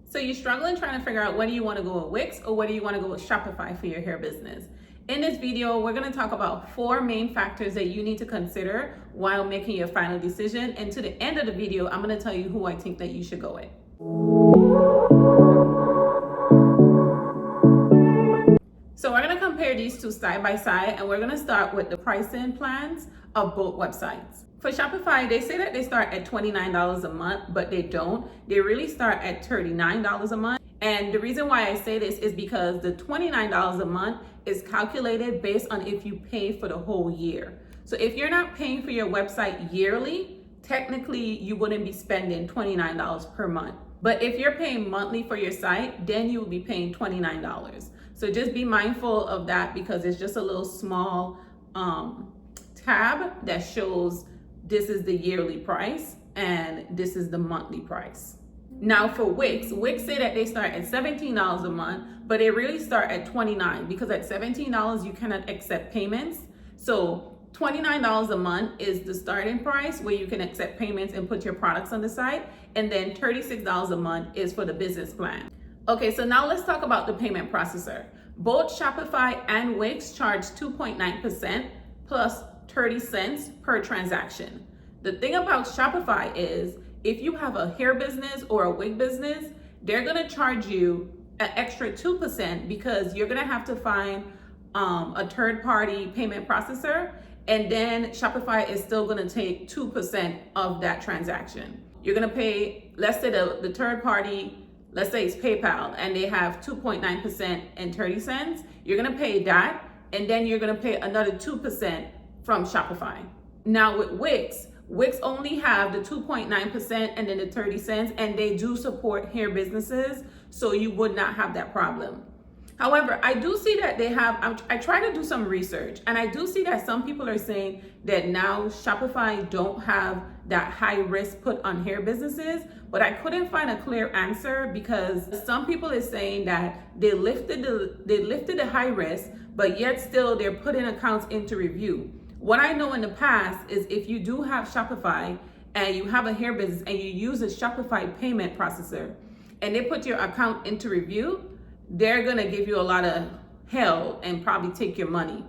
So you're struggling trying to figure out whether you want to go with Wix or whether you want to go with Shopify for your hair business. In this video, we're going to talk about 4 main factors that you need to consider while making your final decision. And to the end of the video, I'm going to tell you who I think that you should go with. So we're going to compare these two side by side, and we're going to start with the pricing plans of both websites. For Shopify, they say that they start at $29 a month, but they don't. They really start at $39 a month. And the reason why I say this is because the $29 a month is calculated based on if you pay for the whole year. So if you're not paying for your website yearly, technically you wouldn't be spending $29 per month. But if you're paying monthly for your site, then you will be paying $29. So just be mindful of that, because it's just a little small tab that shows this is the yearly price and this is the monthly price. Now for Wix say that they start at $17 a month, but they really start at $29, because at $17 you cannot accept payments. So $29 a month is the starting price where you can accept payments and put your products on the site. And then $36 a month is for the business plan. Okay, so now let's talk about the payment processor. Both Shopify and Wix charge 2.9% plus 30 cents per transaction. The thing about Shopify is if you have a hair business or a wig business, they're gonna charge you an extra 2% because you're gonna have to find a third-party payment processor, and then Shopify is still gonna take 2% of that transaction. You're gonna pay, let's say the third party, let's say it's PayPal, and they have 2.9% and 30 cents. You're gonna pay that, and then you're gonna pay another 2% from Shopify. Now with Wix only have the 2.9% and then the 30 cents, and they do support hair businesses, so you would not have that problem. However, I do see that they have, I try to do some research, and I do see that some people are saying that now Shopify don't have that high risk put on hair businesses, but I couldn't find a clear answer, because some people are saying that they lifted the high risk, but yet still they're putting accounts into review. What I know in the past is if you do have Shopify and you have a hair business and you use a Shopify payment processor and they put your account into review, they're gonna give you a lot of hell and probably take your money.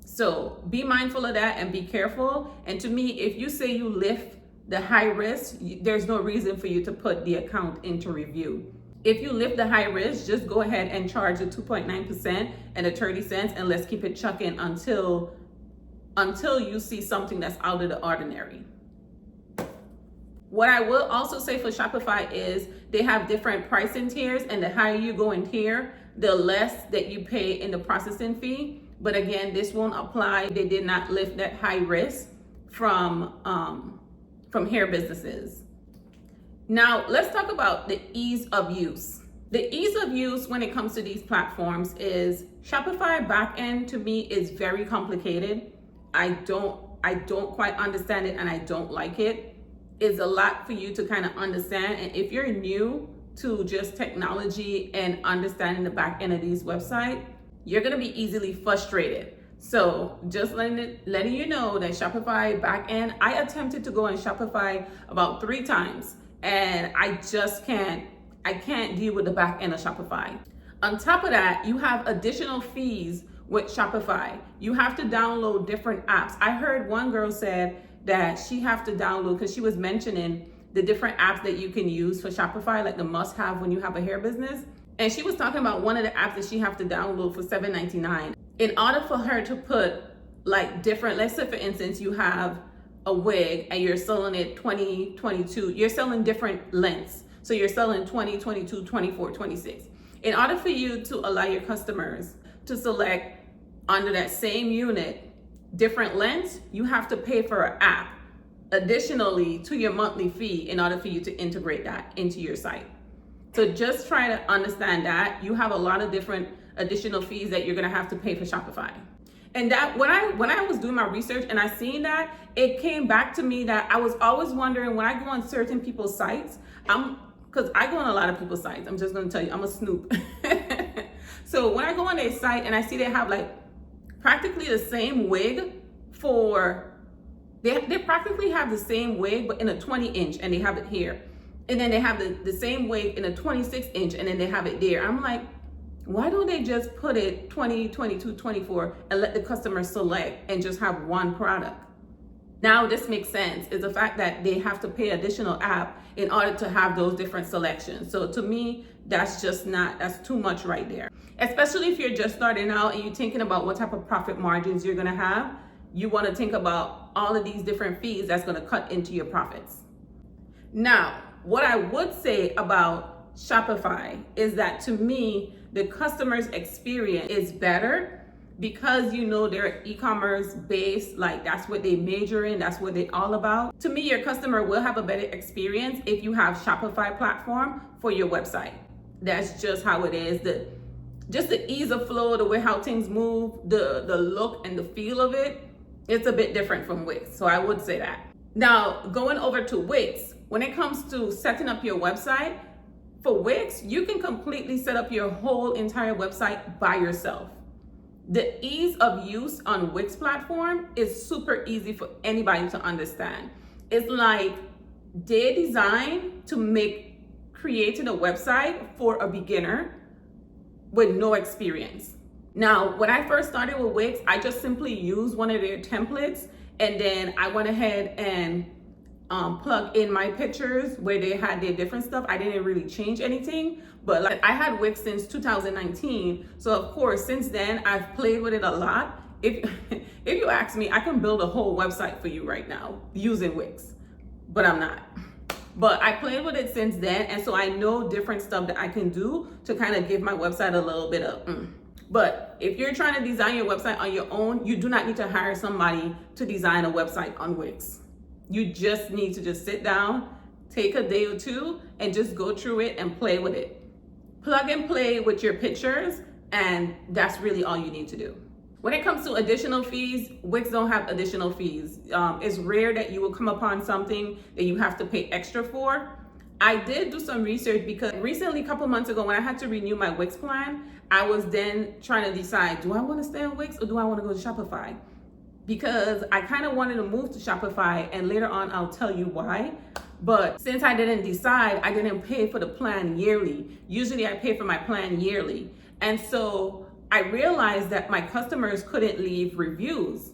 So be mindful of that and be careful. And to me, if you say you lift the high risk, there's no reason for you to put the account into review. If you lift the high risk, just go ahead and charge the 2.9% and the 30 cents, and let's keep it chucking until you see something that's out of the ordinary. What I will also say for Shopify is they have different pricing tiers, and the higher you go in tier, the less that you pay in the processing fee. But again, this won't apply. They did not lift that high risk from hair businesses. Now let's talk about the ease of use. The ease of use when it comes to these platforms is Shopify backend to me is very complicated. I don't quite understand it, and I don't like it. It's a lot for you to kind of understand. And if you're new to just technology and understanding the back end of these websites, you're gonna be easily frustrated. So just letting you know that Shopify back end, I attempted to go on Shopify about 3 times, and I can't deal with the back end of Shopify. On top of that, you have additional fees with Shopify. You have to download different apps. I heard one girl said that she have to download, because she was mentioning the different apps that you can use for Shopify, like the must-have when you have a hair business. And she was talking about one of the apps that she have to download for $7.99. In order for her to put like different, let's say for instance, you have a wig and you're selling it 20, 22, you're selling different lengths. So you're selling 20, 22, 24, 26. In order for you to allow your customers to select under that same unit different lengths, you have to pay for an app additionally to your monthly fee in order for you to integrate that into your site. So just try to understand that you have a lot of different additional fees that you're gonna have to pay for Shopify. And that when I was doing my research and I seen that, it came back to me that I was always wondering when I go on certain people's sites, because I go on a lot of people's sites, I'm just gonna tell you, I'm a snoop. So when I go on their site and I see they have like practically the same wig for, they practically have the same wig, but in a 20 inch, and they have it here. And then they have the same wig in a 26 inch and then they have it there. I'm like, why don't they just put it 20, 22, 24 and let the customer select and just have one product? Now this makes sense, is the fact that they have to pay additional app in order to have those different selections. So to me, that's too much right there. Especially if you're just starting out and you're thinking about what type of profit margins you're gonna have, you wanna think about all of these different fees that's gonna cut into your profits. Now, what I would say about Shopify is that to me, the customer's experience is better because they're e-commerce based, like that's what they major in, that's what they all about. To me, your customer will have a better experience if you have Shopify platform for your website. That's just how it is. Just the ease of flow, the way how things move, the look and the feel of it, it's a bit different from Wix. So I would say that. Now, going over to Wix, when it comes to setting up your website, for Wix, you can completely set up your whole entire website by yourself. The ease of use on Wix platform is super easy for anybody to understand. It's like they designed to make creating a website for a beginner with no experience. Now, when I first started with Wix, I just simply used one of their templates and then I went ahead and plug in my pictures where they had their different stuff. I didn't really change anything, but like I had Wix since 2019. So of course, since then I've played with it a lot. If you ask me, I can build a whole website for you right now using Wix, but I'm not. But I played with it since then. And so I know different stuff that I can do to kind of give my website a little bit of, But if you're trying to design your website on your own, you do not need to hire somebody to design a website on Wix. You just need to just sit down, take a day or two, and just go through it and play with it. Plug and play with your pictures, and that's really all you need to do. When it comes to additional fees, Wix don't have additional fees. It's rare that you will come upon something that you have to pay extra for. I did do some research because recently, a couple months ago, when I had to renew my Wix plan, I was then trying to decide, do I want to stay on Wix or do I want to go to Shopify? Because I kind of wanted to move to Shopify, and later on I'll tell you why. But since I didn't decide, I didn't pay for the plan yearly. Usually I pay for my plan yearly. And so I realized that my customers couldn't leave reviews.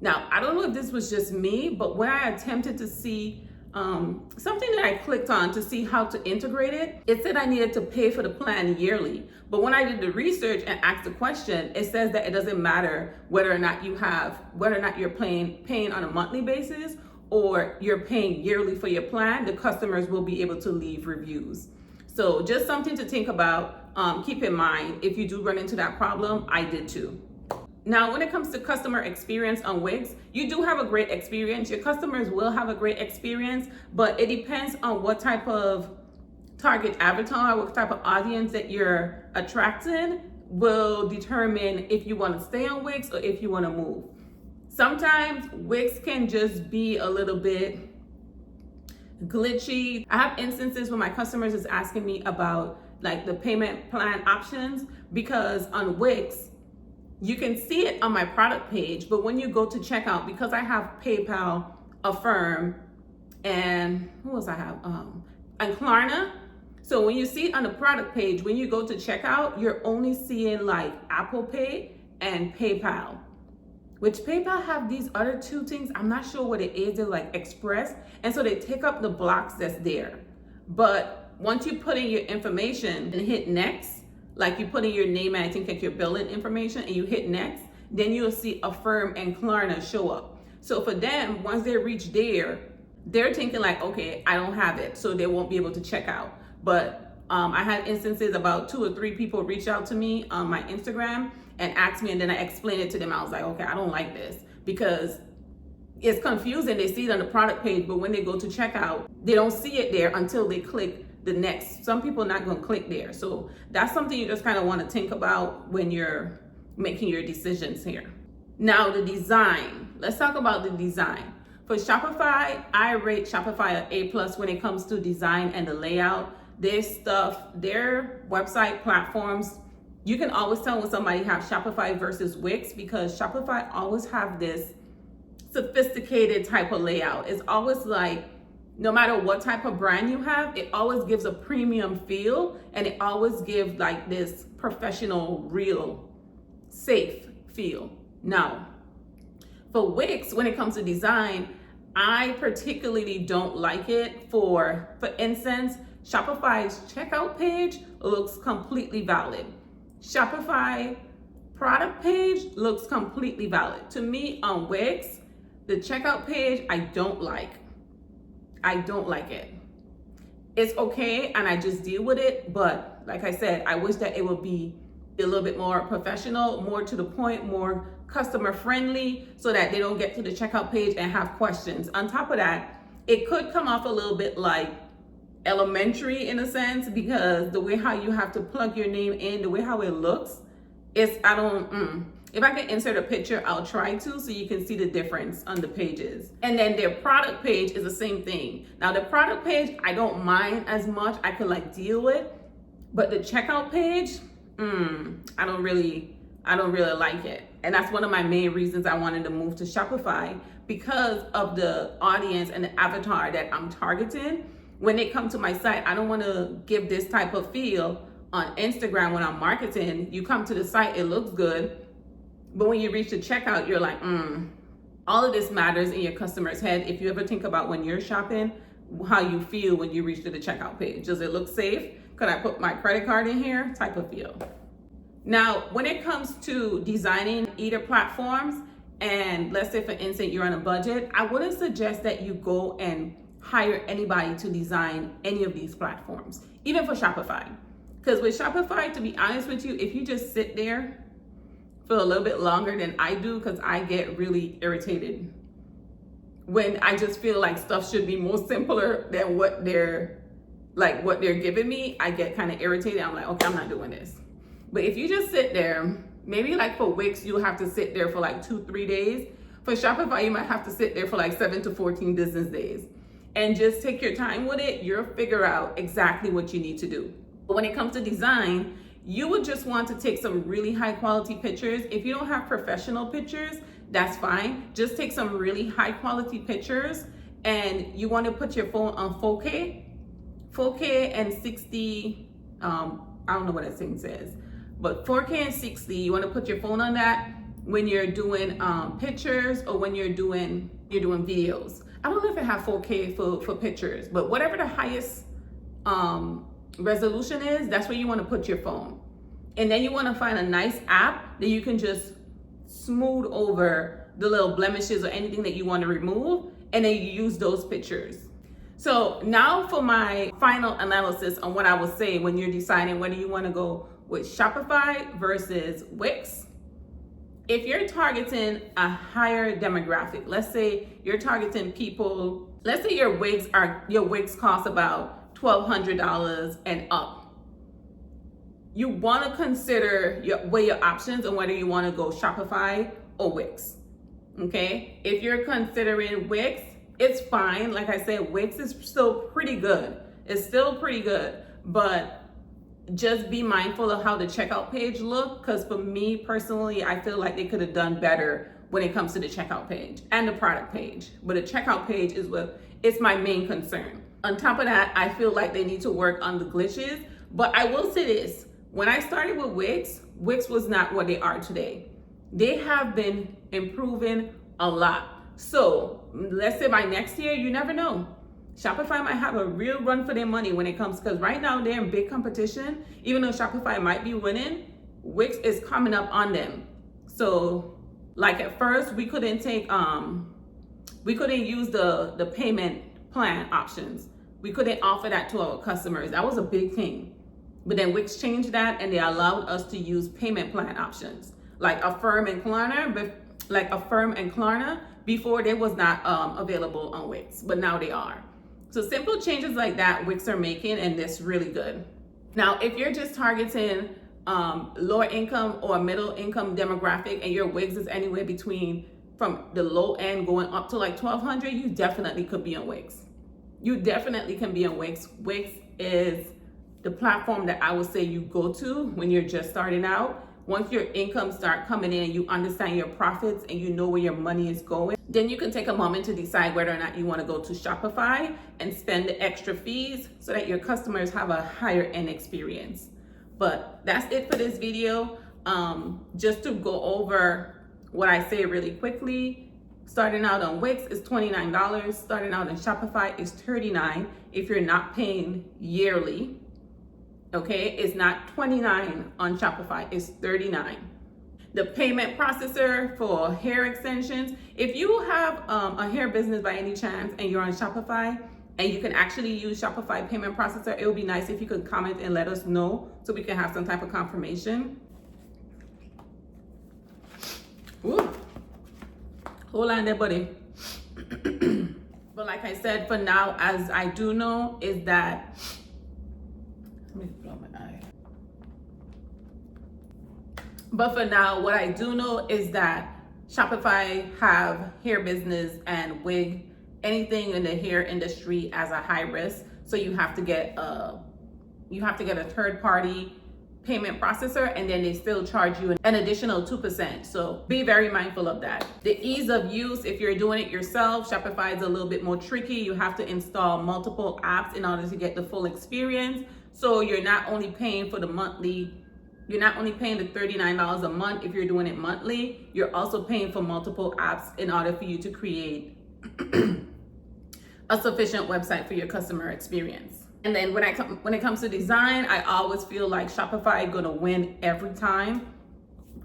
Now, I don't know if this was just me, but when I attempted to see something that I clicked on to see how to integrate it, it said I needed to pay for the plan yearly. But when I did the research and asked the question, it says that it doesn't matter whether or not you're paying on a monthly basis or you're paying yearly for your plan, the customers will be able to leave reviews. So just something to think about, keep in mind if you do run into that problem. I did too. Now, when it comes to customer experience on Wix, you do have a great experience. Your customers will have a great experience, but it depends on what type of target avatar, what type of audience that you're attracting will determine if you want to stay on Wix or if you want to move. Sometimes Wix can just be a little bit glitchy. I have instances where my customers is asking me about like the payment plan options, because on Wix, you can see it on my product page, but when you go to checkout, because I have PayPal, Affirm, and who else I have? And Klarna. So when you see it on the product page, when you go to checkout, you're only seeing like Apple Pay and PayPal. Which PayPal have these other two things. I'm not sure what it is. They're like Express. And so they take up the blocks that's there. But once you put in your information and hit next, like you put in your name and I think like your billing information and you hit next, then you'll see Affirm and Klarna show up. So for them, once they reach there, they're thinking like, okay, I don't have it, so they won't be able to check out. But I had instances about 2 or 3 people reach out to me on my Instagram and asked me, and then I explained it to them. I was like, okay, I don't like this because it's confusing. They see it on the product page, but when they go to checkout, they don't see it there until they click the next. Some people are not going to click there. So that's something you just kind of want to think about when you're making your decisions here. Now, the design. Let's talk about the design. For Shopify, I rate Shopify an A+ when it comes to design and the layout. Their stuff, their website platforms, you can always tell when somebody have Shopify versus Wix, because Shopify always have this sophisticated type of layout. It's always like no matter what type of brand you have, it always gives a premium feel, and it always gives like this professional, real, safe feel. Now, for Wix, when it comes to design, I particularly don't like it. For instance, Shopify's checkout page looks completely valid. Shopify product page looks completely valid. To me, on Wix, the checkout page, I don't like it. It's okay, and I just deal with it, but like I said, I wish that it would be a little bit more professional, more to the point, more customer friendly, so that they don't get to the checkout page and have questions. On top of that, it could come off a little bit like elementary in a sense, because the way how you have to plug your name in, the way how it looks, if I can insert a picture, I'll try to, so you can see the difference on the pages. And then their product page is the same thing. Now the product page, I don't mind as much, I can like deal with, but the checkout page, I don't really like it. And that's one of my main reasons I wanted to move to Shopify, because of the audience and the avatar that I'm targeting. When they come to my site, I don't want to give this type of feel on Instagram when I'm marketing. You come to the site, it looks good, but when you reach the checkout, you're like, all of this matters in your customer's head. If you ever think about when you're shopping, how you feel when you reach to the checkout page. Does it look safe? Could I put my credit card in here? Type of feel. Now, when it comes to designing either platforms, and let's say for instance, you're on a budget, I wouldn't suggest that you go and hire anybody to design any of these platforms, even for Shopify. Because with Shopify, to be honest with you, if you just sit there for a little bit longer than I do, because I get really irritated when I just feel like stuff should be more simpler than what they're giving me. I get kind of irritated. I'm like, okay, I'm not doing this. But if you just sit there, maybe like for Wix, you'll have to sit there for like 2-3 days. For Shopify, you might have to sit there for like 7 to 14 business days. And just take your time with it. You'll figure out exactly what you need to do. But when it comes to design, you would just want to take some really high quality pictures. If you don't have professional pictures, that's fine. Just take some really high quality pictures, and you want to put your phone on 4K and 60, I don't know what that thing says, but 4K and 60, you want to put your phone on that when you're doing pictures, or when you're doing videos. I don't know if it have 4K for pictures, but whatever the highest resolution is, that's where you want to put your phone. And then you want to find a nice app that you can just smooth over the little blemishes or anything that you want to remove, and then you use those pictures. So now for my final analysis on what I would say when you're deciding whether you want to go with Shopify versus Wix. If you're targeting a higher demographic, let's say you're targeting people, let's say your wigs cost about $1,200 and up. You want to consider weigh your options on whether you want to go Shopify or Wix. Okay, if you're considering Wix, it's fine. Like I said, Wix is still pretty good. It's still pretty good, but just be mindful of how the checkout page look, because for me personally, I feel like they could have done better when it comes to the checkout page and the product page. But the checkout page is my main concern. On top of that, I feel like they need to work on the glitches. But I will say this, when I started with Wix, Wix was not what they are today. They have been improving a lot. So let's say by next year, you never know. Shopify might have a real run for their money when it comes, because right now they're in big competition. Even though Shopify might be winning, Wix is coming up on them. So like at first we couldn't use the payment plan options. We couldn't offer that to our customers. That was a big thing. But then Wix changed that, and they allowed us to use payment plan options like Affirm and Klarna. Before they was not available on Wix, but now they are. So simple changes like that Wix are making, and that's really good. Now, if you're just targeting lower income or middle income demographic, and your Wix is anywhere between from the low end going up to like $1,200, you definitely could be on Wix. You definitely can be on Wix. Wix is the platform that I would say you go to when you're just starting out. Once your income start coming in and you understand your profits and you know where your money is going, Then you can take a moment to decide whether or not you want to go to Shopify and spend the extra fees so that your customers have a higher end experience. But that's it for this video. Just to go over what I say really quickly, starting out on Wix is $29. Starting out on Shopify is $39 if you're not paying yearly. Okay, it's not $29 on Shopify, it's $39. The payment processor for hair extensions, if you have a hair business by any chance and you're on Shopify and you can actually use Shopify payment processor, it would be nice if you could comment and let us know so we can have some type of confirmation. Ooh. Hold on there, buddy. But like I said, for now, as I do know, is that, let me blow my eye. But for now, what I do know is that Shopify have hair business and wig, anything in the hair industry as a high risk. So you have to get a third party payment processor, and then they still charge you an additional 2%. So be very mindful of that. The ease of use, if you're doing it yourself, Shopify is a little bit more tricky. You have to install multiple apps in order to get the full experience. So you're not only paying for the monthly, you're not only paying the $39 a month if you're doing it monthly, you're also paying for multiple apps in order for you to create a sufficient website for your customer experience. And then when it comes to design, I always feel like Shopify is gonna win every time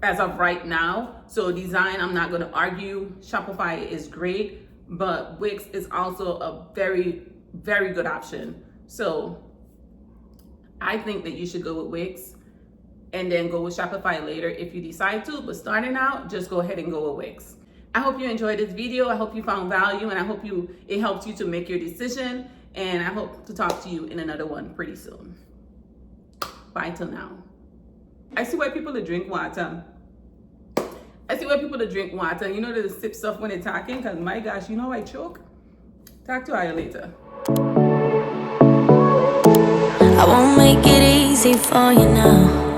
as of right now. So design, I'm not gonna argue. Shopify is great, but Wix is also a very, very good option. So I think that you should go with Wix and then go with Shopify later if you decide to, but starting out, just go ahead and go with Wix. I hope you enjoyed this video. I hope you found value, and I hope it helps you to make your decision. And I hope to talk to you in another one pretty soon. Bye till now. I see why people to drink water. You know, they sip stuff when they're talking, because my gosh, you know I choke. Talk to you later. I won't make it easy for you now.